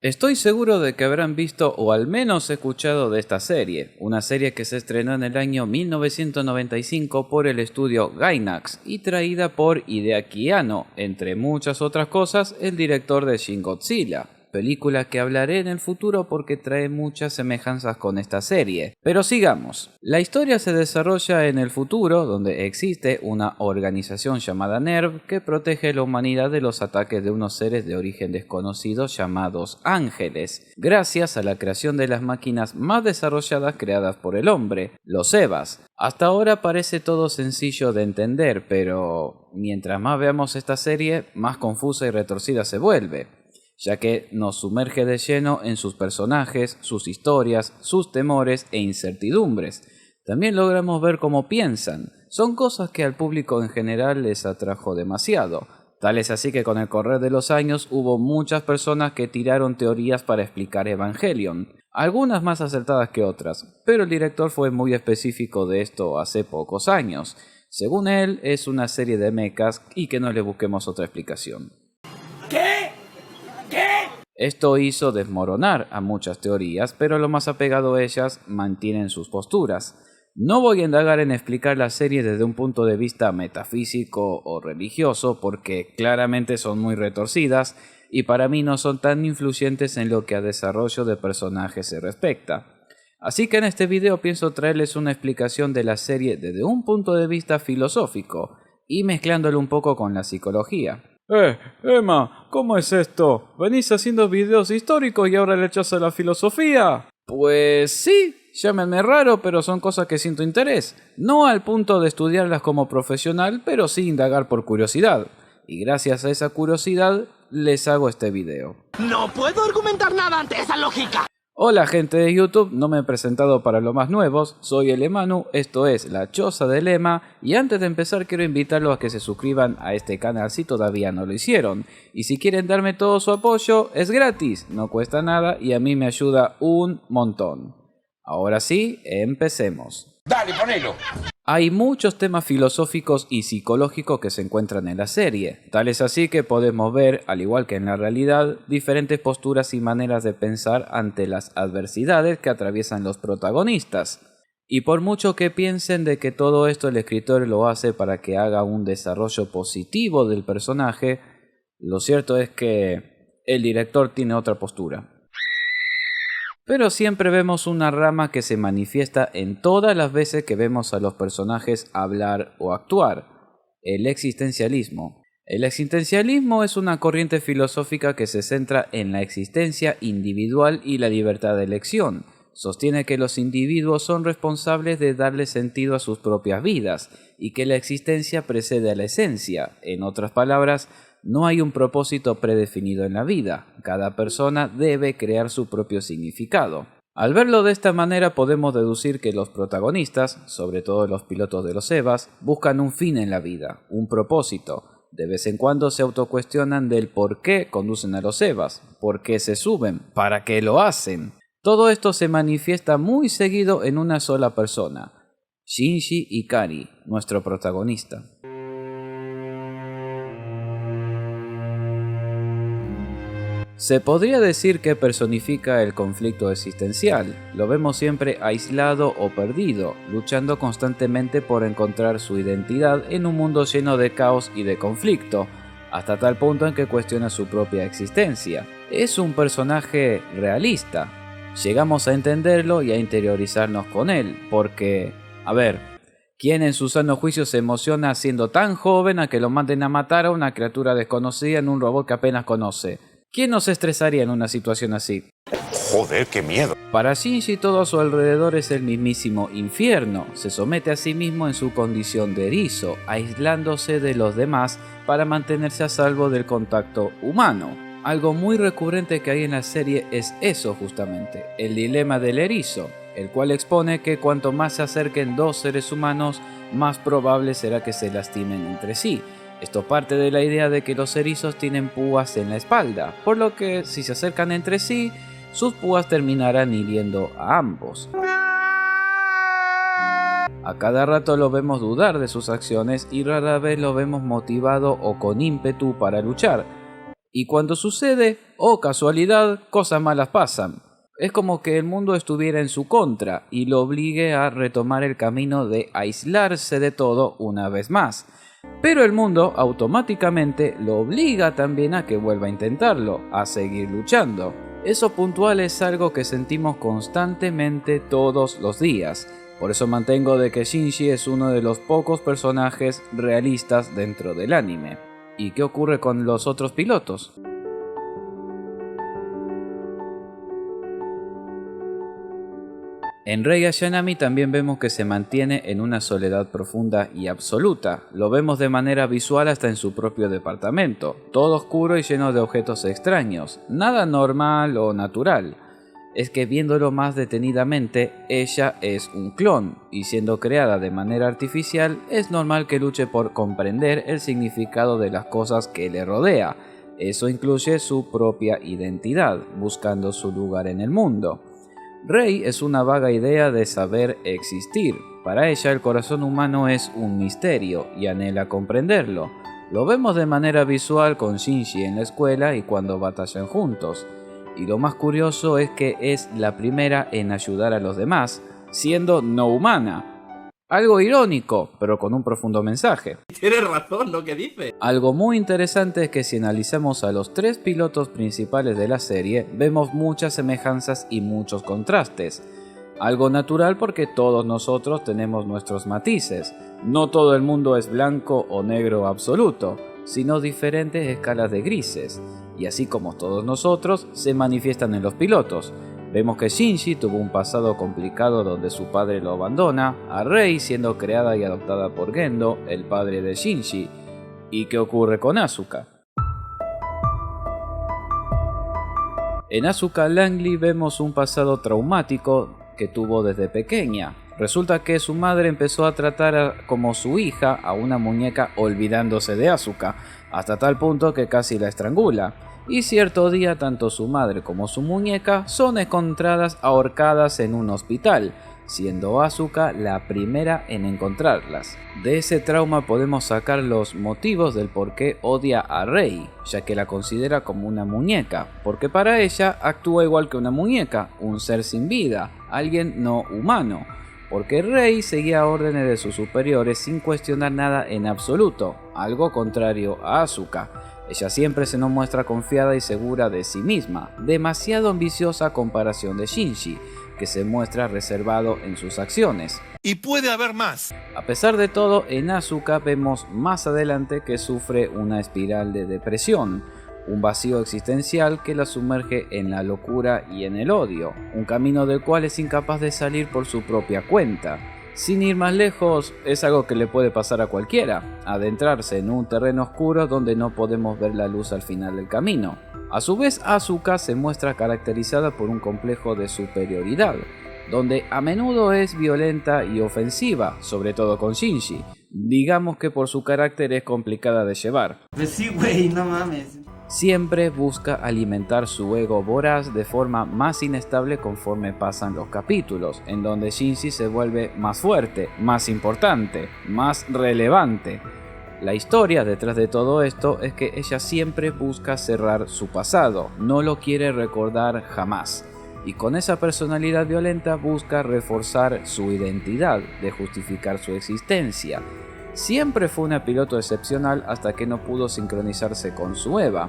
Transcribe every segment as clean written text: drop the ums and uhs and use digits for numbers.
Estoy seguro de que habrán visto o al menos escuchado de esta serie, una serie que se estrenó en el año 1995 por el estudio Gainax y traída por Hideaki Anno, entre muchas otras cosas, el director de Shin Godzilla, película que hablaré en el futuro porque trae muchas semejanzas con esta serie. Pero sigamos. La historia se desarrolla en el futuro, donde existe una organización llamada NERV que protege a la humanidad de los ataques de unos seres de origen desconocido llamados ángeles, gracias a la creación de las máquinas más desarrolladas creadas por el hombre, los EVAs. Hasta ahora parece todo sencillo de entender, pero mientras más veamos esta serie, más confusa y retorcida se vuelve, ya que nos sumerge de lleno en sus personajes, sus historias, sus temores e incertidumbres. También logramos ver cómo piensan. Son cosas que al público en general les atrajo demasiado. Tal es así que con el correr de los años hubo muchas personas que tiraron teorías para explicar Evangelion, algunas más acertadas que otras, pero el director fue muy específico de esto hace pocos años. Según él, es una serie de mechas y que no le busquemos otra explicación. Esto hizo desmoronar a muchas teorías, pero lo más apegado a ellas mantienen sus posturas. No voy a indagar en explicar la serie desde un punto de vista metafísico o religioso, porque claramente son muy retorcidas y para mí no son tan influyentes en lo que a desarrollo de personajes se respecta. Así que en este video pienso traerles una explicación de la serie desde un punto de vista filosófico y mezclándolo un poco con la psicología. Emma, ¿cómo es esto? ¿Venís haciendo videos históricos y ahora le echás a la filosofía? Pues sí, llámenme raro, pero son cosas que siento interés. No al punto de estudiarlas como profesional, pero sí indagar por curiosidad. Y gracias a esa curiosidad, les hago este video. No puedo argumentar nada ante esa lógica. Hola gente de YouTube, no me he presentado para los más nuevos, soy el Emanu, esto es La Choza del Ema y antes de empezar quiero invitarlos a que se suscriban a este canal si todavía no lo hicieron. Y si quieren darme todo su apoyo, es gratis, no cuesta nada y a mí me ayuda un montón. Ahora sí, empecemos. Dale, ponelo. Hay muchos temas filosóficos y psicológicos que se encuentran en la serie, tal es así que podemos ver, al igual que en la realidad, diferentes posturas y maneras de pensar ante las adversidades que atraviesan los protagonistas. Y por mucho que piensen de que todo esto el escritor lo hace para que haga un desarrollo positivo del personaje, lo cierto es que el director tiene otra postura. Pero siempre vemos una rama que se manifiesta en todas las veces que vemos a los personajes hablar o actuar: el existencialismo. El existencialismo es una corriente filosófica que se centra en la existencia individual y la libertad de elección. Sostiene que los individuos son responsables de darle sentido a sus propias vidas y que la existencia precede a la esencia. En otras palabras, no hay un propósito predefinido en la vida, cada persona debe crear su propio significado. Al verlo de esta manera podemos deducir que los protagonistas, sobre todo los pilotos de los EVAs, buscan un fin en la vida, un propósito. De vez en cuando se autocuestionan del por qué conducen a los EVAs, por qué se suben, para qué lo hacen. Todo esto se manifiesta muy seguido en una sola persona, Shinji Ikari, nuestro protagonista. Se podría decir que personifica el conflicto existencial. Lo vemos siempre aislado o perdido, luchando constantemente por encontrar su identidad en un mundo lleno de caos y de conflicto, hasta tal punto en que cuestiona su propia existencia. Es un personaje realista. Llegamos a entenderlo y a interiorizarnos con él, porque, ¿quién en su sano juicio se emociona siendo tan joven a que lo manden a matar a una criatura desconocida en un robot que apenas conoce? ¿Quién no se estresaría en una situación así? Joder, qué miedo. Para Shinji todo a su alrededor es el mismísimo infierno. Se somete a sí mismo en su condición de erizo, aislándose de los demás para mantenerse a salvo del contacto humano. Algo muy recurrente que hay en la serie es eso justamente, el dilema del erizo, el cual expone que cuanto más se acerquen dos seres humanos, más probable será que se lastimen entre sí. Esto parte de la idea de que los erizos tienen púas en la espalda, por lo que si se acercan entre sí, sus púas terminarán hiriendo a ambos. A cada rato lo vemos dudar de sus acciones y rara vez lo vemos motivado o con ímpetu para luchar. Y cuando sucede, oh casualidad, cosas malas pasan. Es como que el mundo estuviera en su contra y lo obligue a retomar el camino de aislarse de todo una vez más. Pero el mundo automáticamente lo obliga también a que vuelva a intentarlo, a seguir luchando. Eso puntual es algo que sentimos constantemente todos los días. Por eso mantengo de que Shinji es uno de los pocos personajes realistas dentro del anime. ¿Y qué ocurre con los otros pilotos? En Rei Ayanami también vemos que se mantiene en una soledad profunda y absoluta. Lo vemos de manera visual hasta en su propio departamento, todo oscuro y lleno de objetos extraños, nada normal o natural. Es que viéndolo más detenidamente, ella es un clon, y siendo creada de manera artificial, es normal que luche por comprender el significado de las cosas que le rodea. Eso incluye su propia identidad, buscando su lugar en el mundo. Rei es una vaga idea de saber existir. Para ella el corazón humano es un misterio y anhela comprenderlo. Lo vemos de manera visual con Shinji en la escuela y cuando batallan juntos. Y lo más curioso es que es la primera en ayudar a los demás, siendo no humana. Algo irónico, pero con un profundo mensaje. Tienes razón lo que dice. Algo muy interesante es que si analizamos a los tres pilotos principales de la serie, vemos muchas semejanzas y muchos contrastes. Algo natural porque todos nosotros tenemos nuestros matices. No todo el mundo es blanco o negro absoluto, sino diferentes escalas de grises. Y así como todos nosotros, se manifiestan en los pilotos. Vemos que Shinji tuvo un pasado complicado donde su padre lo abandona, a Rei siendo creada y adoptada por Gendo, el padre de Shinji. ¿Y qué ocurre con Asuka? En Asuka Langley vemos un pasado traumático que tuvo desde pequeña. Resulta que su madre empezó a tratar como su hija a una muñeca olvidándose de Asuka, hasta tal punto que casi la estrangula. Y cierto día tanto su madre como su muñeca son encontradas ahorcadas en un hospital, siendo Asuka la primera en encontrarlas. De ese trauma podemos sacar los motivos del por qué odia a Rei, ya que la considera como una muñeca, porque para ella actúa igual que una muñeca, un ser sin vida, alguien no humano. Porque Rei seguía órdenes de sus superiores sin cuestionar nada en absoluto, algo contrario a Asuka. Ella siempre se nos muestra confiada y segura de sí misma, demasiado ambiciosa a comparación de Shinji, que se muestra reservado en sus acciones. Y puede haber más. A pesar de todo, en Asuka vemos más adelante que sufre una espiral de depresión, un vacío existencial que la sumerge en la locura y en el odio, un camino del cual es incapaz de salir por su propia cuenta. Sin ir más lejos, es algo que le puede pasar a cualquiera, adentrarse en un terreno oscuro donde no podemos ver la luz al final del camino. A su vez, Asuka se muestra caracterizada por un complejo de superioridad, donde a menudo es violenta y ofensiva, sobre todo con Shinji. Digamos que por su carácter es complicada de llevar. Pues sí, güey, no mames. Siempre busca alimentar su ego voraz de forma más inestable conforme pasan los capítulos, en donde Shinji se vuelve más fuerte, más importante, más relevante. La historia detrás de todo esto es que ella siempre busca cerrar su pasado, no lo quiere recordar jamás. Y con esa personalidad violenta busca reforzar su identidad, de justificar su existencia. Siempre fue una piloto excepcional hasta que no pudo sincronizarse con su Eva.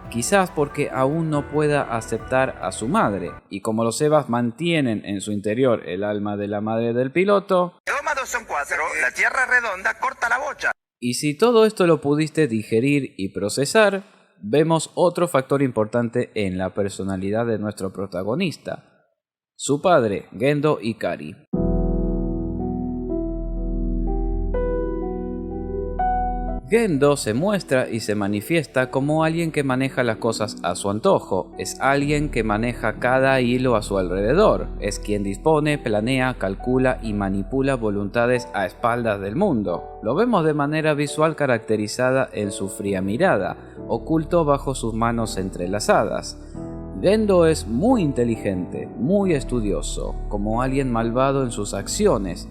Quizás porque aún no pueda aceptar a su madre, y como los Evas mantienen en su interior el alma de la madre del piloto... 2 más 2 son 4, la tierra redonda corta la bocha. Y si todo esto lo pudiste digerir y procesar, vemos otro factor importante en la personalidad de nuestro protagonista, su padre, Gendo Ikari. Gendo se muestra y se manifiesta como alguien que maneja las cosas a su antojo, es alguien que maneja cada hilo a su alrededor, es quien dispone, planea, calcula y manipula voluntades a espaldas del mundo. Lo vemos de manera visual caracterizada en su fría mirada, oculto bajo sus manos entrelazadas. Gendo es muy inteligente, muy estudioso, como alguien malvado en sus acciones,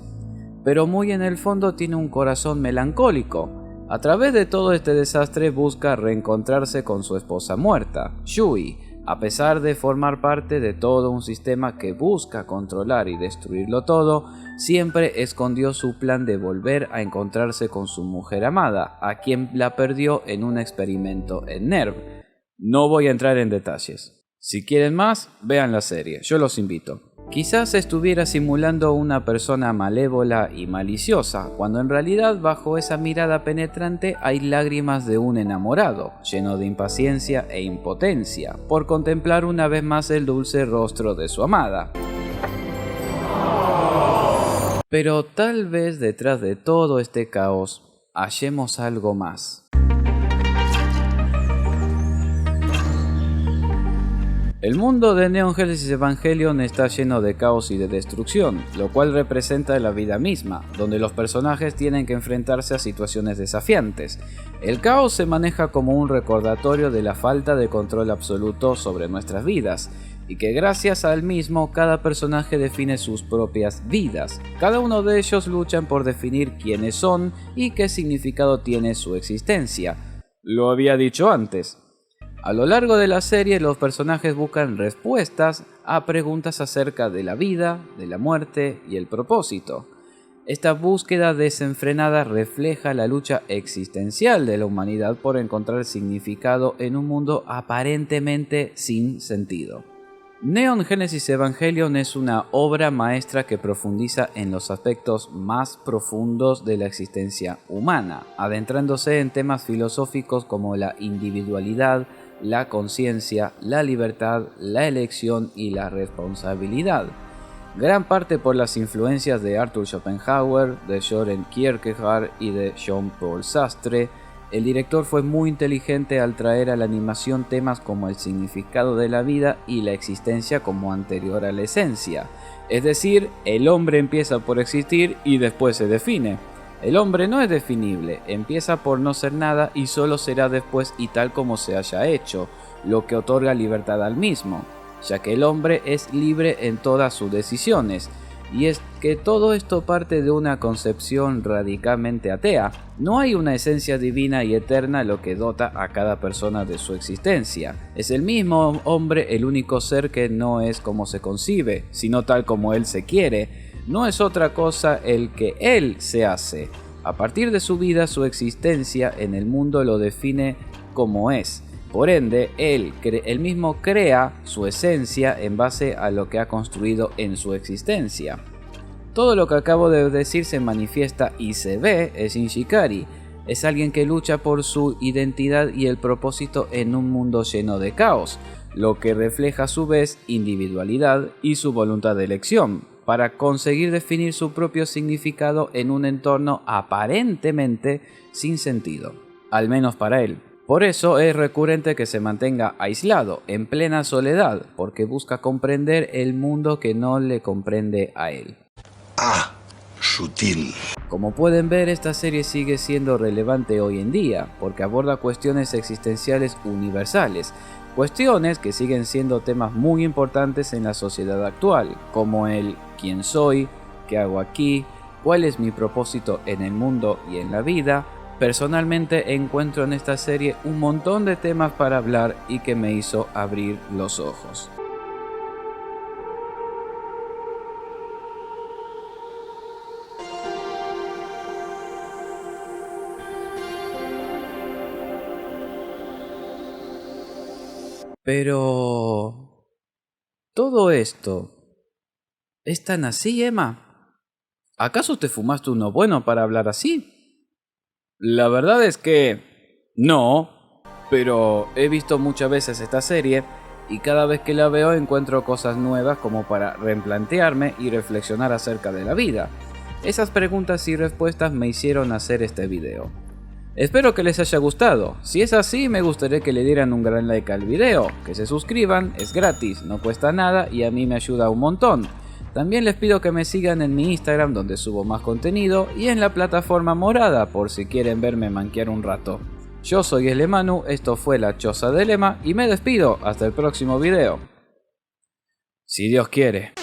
pero muy en el fondo tiene un corazón melancólico. A través de todo este desastre busca reencontrarse con su esposa muerta, Yui, a pesar de formar parte de todo un sistema que busca controlar y destruirlo todo. Siempre escondió su plan de volver a encontrarse con su mujer amada, a quien la perdió en un experimento en NERV. No voy a entrar en detalles. Si quieren más, vean la serie, yo los invito. Quizás estuviera simulando una persona malévola y maliciosa, cuando en realidad bajo esa mirada penetrante hay lágrimas de un enamorado, lleno de impaciencia e impotencia, por contemplar una vez más el dulce rostro de su amada. Pero tal vez detrás de todo este caos hallemos algo más. El mundo de Neon Genesis Evangelion está lleno de caos y de destrucción, lo cual representa la vida misma, donde los personajes tienen que enfrentarse a situaciones desafiantes. El caos se maneja como un recordatorio de la falta de control absoluto sobre nuestras vidas, y que gracias al mismo cada personaje define sus propias vidas. Cada uno de ellos luchan por definir quiénes son y qué significado tiene su existencia. Lo había dicho antes. A lo largo de la serie, los personajes buscan respuestas a preguntas acerca de la vida, de la muerte y el propósito. Esta búsqueda desenfrenada refleja la lucha existencial de la humanidad por encontrar significado en un mundo aparentemente sin sentido. Neon Genesis Evangelion es una obra maestra que profundiza en los aspectos más profundos de la existencia humana, adentrándose en temas filosóficos como la individualidad, la conciencia, la libertad, la elección y la responsabilidad. Gran parte por las influencias de Arthur Schopenhauer, de Søren Kierkegaard y de Jean-Paul Sartre, el director fue muy inteligente al traer a la animación temas como el significado de la vida y la existencia como anterior a la esencia. Es decir, el hombre empieza por existir y después se define. El hombre no es definible, empieza por no ser nada y solo será después y tal como se haya hecho, lo que otorga libertad al mismo, ya que el hombre es libre en todas sus decisiones. Y es que todo esto parte de una concepción radicalmente atea. No hay una esencia divina y eterna lo que dota a cada persona de su existencia. Es el mismo hombre el único ser que no es como se concibe, sino tal como él se quiere. No es otra cosa el que él se hace. A partir de su vida, su existencia en el mundo lo define como es. Por ende, él mismo crea su esencia en base a lo que ha construido en su existencia. Todo lo que acabo de decir se manifiesta y se ve en Shinji-Ikari. Es alguien que lucha por su identidad y el propósito en un mundo lleno de caos, lo que refleja a su vez individualidad y su voluntad de elección, para conseguir definir su propio significado en un entorno aparentemente sin sentido, al menos para él. Por eso es recurrente que se mantenga aislado, en plena soledad, porque busca comprender el mundo que no le comprende a él. Ah, sutil. Como pueden ver, esta serie sigue siendo relevante hoy en día, porque aborda cuestiones existenciales universales, cuestiones que siguen siendo temas muy importantes en la sociedad actual, como el ¿quién soy?, ¿qué hago aquí?, ¿cuál es mi propósito en el mundo y en la vida? Personalmente encuentro en esta serie un montón de temas para hablar y que me hizo abrir los ojos. Pero... ¿todo esto es tan así, Emma? ¿Acaso te fumaste uno bueno para hablar así? La verdad es que... no, pero he visto muchas veces esta serie y cada vez que la veo encuentro cosas nuevas como para replantearme y reflexionar acerca de la vida. Esas preguntas y respuestas me hicieron hacer este video. Espero que les haya gustado. Si es así, me gustaría que le dieran un gran like al video, que se suscriban, es gratis, no cuesta nada y a mí me ayuda un montón. También les pido que me sigan en mi Instagram donde subo más contenido y en la plataforma morada por si quieren verme manquear un rato. Yo soy Elemanu, esto fue La Choza de Elema y me despido hasta el próximo video. Si Dios quiere.